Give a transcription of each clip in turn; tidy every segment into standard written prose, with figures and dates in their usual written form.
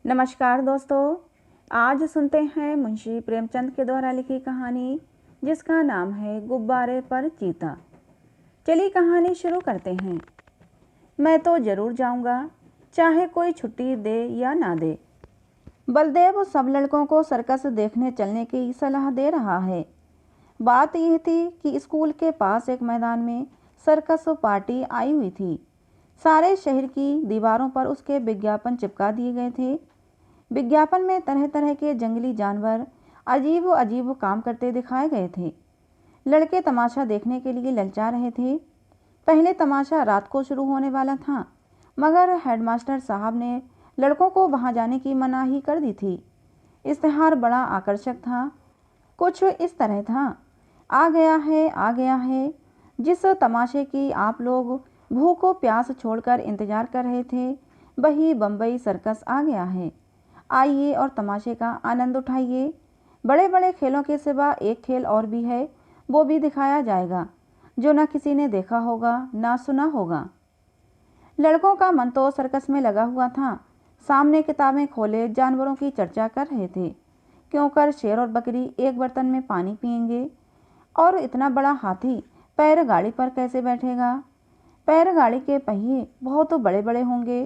नमस्कार दोस्तों, आज सुनते हैं मुंशी प्रेमचंद के द्वारा लिखी कहानी जिसका नाम है गुब्बारे पर चीता। चलिए कहानी शुरू करते हैं। मैं तो ज़रूर जाऊंगा, चाहे कोई छुट्टी दे या ना दे। बलदेव सब लड़कों को सर्कस देखने चलने की सलाह दे रहा है। बात यह थी कि स्कूल के पास एक मैदान में सर्कस पार्टी आई हुई थी। सारे शहर की दीवारों पर उसके विज्ञापन चिपका दिए गए थे। विज्ञापन में तरह तरह के जंगली जानवर अजीब अजीब काम करते दिखाए गए थे। लड़के तमाशा देखने के लिए ललचा रहे थे। पहले तमाशा रात को शुरू होने वाला था, मगर हेडमास्टर साहब ने लड़कों को वहां जाने की मनाही कर दी थी। इश्तेहार बड़ा आकर्षक था। कुछ इस तरह था, आ गया है। जिस तमाशे की आप लोग भूख प्यास छोड़कर इंतजार कर रहे थे, वही बम्बई सर्कस आ गया है। आइए और तमाशे का आनंद उठाइए। बड़े बड़े खेलों के सिवा एक खेल और भी है, वो भी दिखाया जाएगा जो न किसी ने देखा होगा ना सुना होगा। लड़कों का मन तो सर्कस में लगा हुआ था। सामने किताबें खोले जानवरों की चर्चा कर रहे थे। क्यों कर शेर और बकरी एक बर्तन में पानी पिएंगे, और इतना बड़ा हाथी पैर गाड़ी पर कैसे बैठेगा। पैर गाड़ी के पहिए बहुत बड़े बड़े होंगे।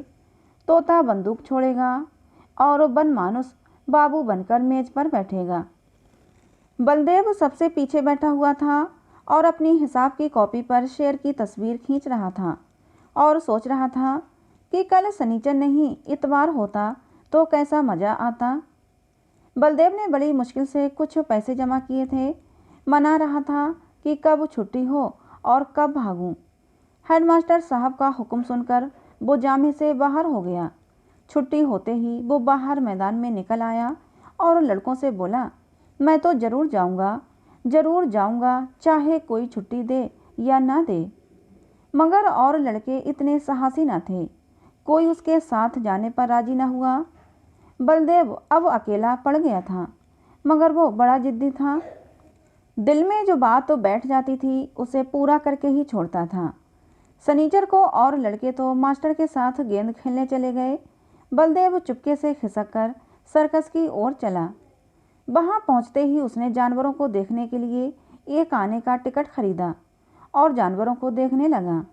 तोता बंदूक छोड़ेगा और बन मानुस बाबू बनकर मेज पर बैठेगा। बलदेव सबसे पीछे बैठा हुआ था और अपनी हिसाब की कॉपी पर शेर की तस्वीर खींच रहा था और सोच रहा था कि कल शनिचर नहीं इतवार होता तो कैसा मज़ा आता। बलदेव ने बड़ी मुश्किल से कुछ पैसे जमा किए थे। मना रहा था कि कब छुट्टी हो और कब भागूं। हेडमास्टर साहब का हुक्म सुनकर वो जामे से बाहर हो गया। छुट्टी होते ही वो बाहर मैदान में निकल आया और लड़कों से बोला, मैं तो ज़रूर जाऊंगा, चाहे कोई छुट्टी दे या ना दे। मगर और लड़के इतने साहसी न थे। कोई उसके साथ जाने पर राजी न हुआ। बलदेव अब अकेला पड़ गया था, मगर वो बड़ा जिद्दी था। दिल में जो बात तो बैठ जाती थी उसे पूरा करके ही छोड़ता था। शनिचर को और लड़के तो मास्टर के साथ गेंद खेलने चले गए। बलदेव चुपके से खिसक कर सर्कस की ओर चला। वहां पहुंचते ही उसने जानवरों को देखने के लिए एक आने का टिकट खरीदा और जानवरों को देखने लगा।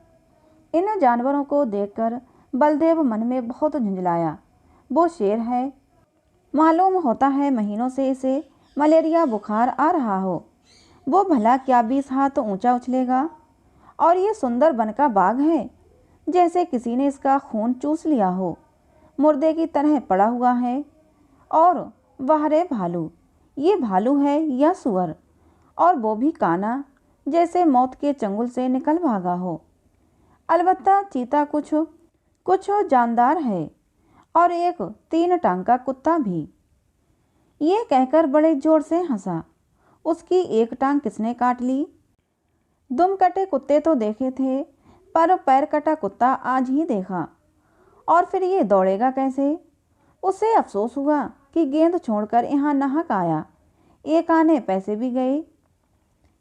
इन जानवरों को देखकर बलदेव मन में बहुत झुंझलाया। वो शेर है, मालूम होता है महीनों से इसे मलेरिया बुखार आ रहा हो। वो भला क्या 20 हाथ ऊंचा उछलेगा, और ये सुंदर वन का बाग है, जैसे किसी ने इसका खून चूस लिया हो। मुर्दे की तरह पड़ा हुआ है। और वाह रे भालू, ये भालू है या सुअर, और वो भी काना, जैसे मौत के चंगुल से निकल भागा हो। अलबत्ता चीता कुछ जानदार है, और एक 3 टांग का कुत्ता भी। ये कहकर बड़े जोर से हंसा। उसकी एक टांग किसने काट ली? दुम कटे कुत्ते तो देखे थे, पर पैर कटा कुत्ता आज ही देखा। और फिर ये दौड़ेगा कैसे? उसे अफसोस हुआ कि गेंद छोड़कर यहाँ नाहक आया। एक आने पैसे भी गए।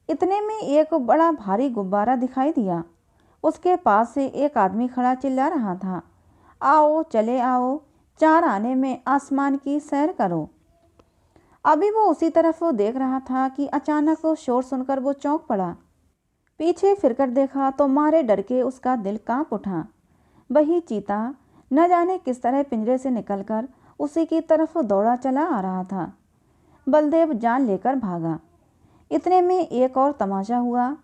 इतने में एक बड़ा भारी गुब्बारा दिखाई दिया। उसके पास से एक आदमी खड़ा चिल्ला रहा था, आओ चले आओ, 4 आने में आसमान की सैर करो। अभी वो उसी तरफ देख रहा था कि अचानक शोर सुनकर वो चौंक पड़ा। पीछे फिरकर देखा तो मारे डर के उसका दिल कांप उठा। वही चीता न जाने किस तरह पिंजरे से निकलकर उसी की तरफ दौड़ा चला आ रहा था। बलदेव जान लेकर भागा। इतने में एक और तमाशा हुआ।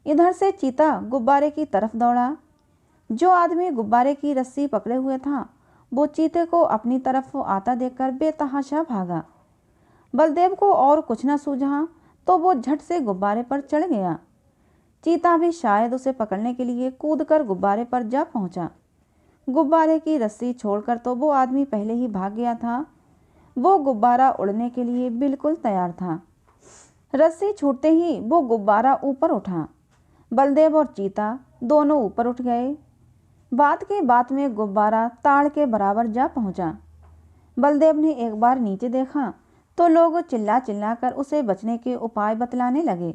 इधर से चीता गुब्बारे की तरफ दौड़ा। जो आदमी गुब्बारे की रस्सी पकड़े हुए था, वो चीते को अपनी तरफ आता देखकर बेतहाशा भागा। बलदेव को और कुछ न सूझा तो वो झट से गुब्बारे पर चढ़ गया। चीता भी शायद उसे पकड़ने के लिए कूदकर गुब्बारे पर जा पहुंचा। गुब्बारे की रस्सी छोड़कर तो वो आदमी पहले ही भाग गया था। वो गुब्बारा उड़ने के लिए बिल्कुल तैयार था। रस्सी छूटते ही वो गुब्बारा ऊपर उठा। बलदेव और चीता दोनों ऊपर उठ गए। बात की बात में गुब्बारा ताड़ के बराबर जा पहुंचा। बलदेव ने एक बार नीचे देखा तो लोग चिल्ला चिल्ला कर उसे बचने के उपाय बतलाने लगे,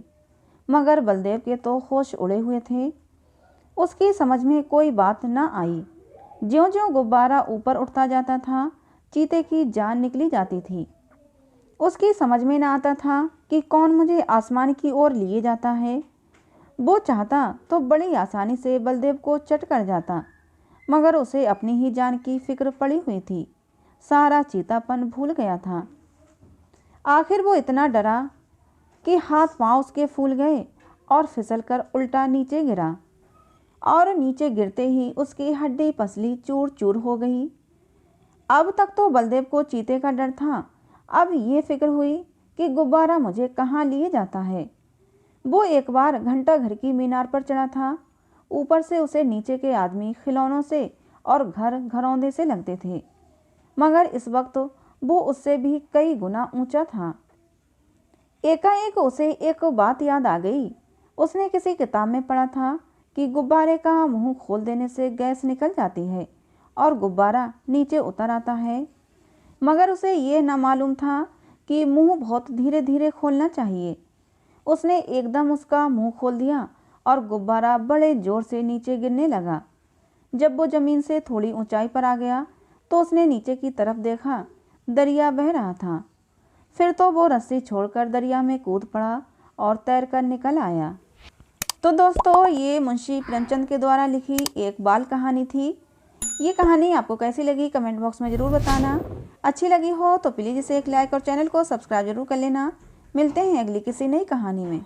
मगर बलदेव के तो होश उड़े हुए थे। उसकी समझ में कोई बात न आई। ज्यों ज्यों गुब्बारा ऊपर उठता जाता था, चीते की जान निकली जाती थी। उसकी समझ में न आता था कि कौन मुझे आसमान की ओर लिए जाता है। वो चाहता तो बड़ी आसानी से बलदेव को चट कर जाता, मगर उसे अपनी ही जान की फिक्र पड़ी हुई थी। सारा चीतापन भूल गया था। आखिर वो इतना डरा कि हाथ पांव उसके फूल गए और फिसलकर उल्टा नीचे गिरा, और नीचे गिरते ही उसकी हड्डी पसली चूर चूर हो गई। अब तक तो बलदेव को चीते का डर था, अब ये फिक्र हुई कि गुब्बारा मुझे कहाँ लिए जाता है। वो एक बार घंटा घर की मीनार पर चढ़ा था। ऊपर से उसे नीचे के आदमी खिलौनों से और घर घरौंदे से लगते थे, मगर इस वक्त वो उससे भी कई गुना ऊंचा था। एकाएक उसे एक बात याद आ गई। उसने किसी किताब में पढ़ा था कि गुब्बारे का मुंह खोल देने से गैस निकल जाती है और गुब्बारा नीचे उतर आता है, मगर उसे ये न मालूम था कि मुंह बहुत धीरे धीरे खोलना चाहिए। उसने एकदम उसका मुंह खोल दिया और गुब्बारा बड़े जोर से नीचे गिरने लगा। जब वो ज़मीन से थोड़ी ऊंचाई पर आ गया तो उसने नीचे की तरफ देखा, दरिया बह रहा था। फिर तो वो रस्सी छोड़कर दरिया में कूद पड़ा और तैरकर निकल आया। तो दोस्तों, ये मुंशी प्रेमचंद के द्वारा लिखी एक बाल कहानी थी। ये कहानी आपको कैसी लगी कमेंट बॉक्स में ज़रूर बताना। अच्छी लगी हो तो प्लीज़ इसे एक लाइक और चैनल को सब्सक्राइब जरूर कर लेना। मिलते हैं अगली किसी नई कहानी में।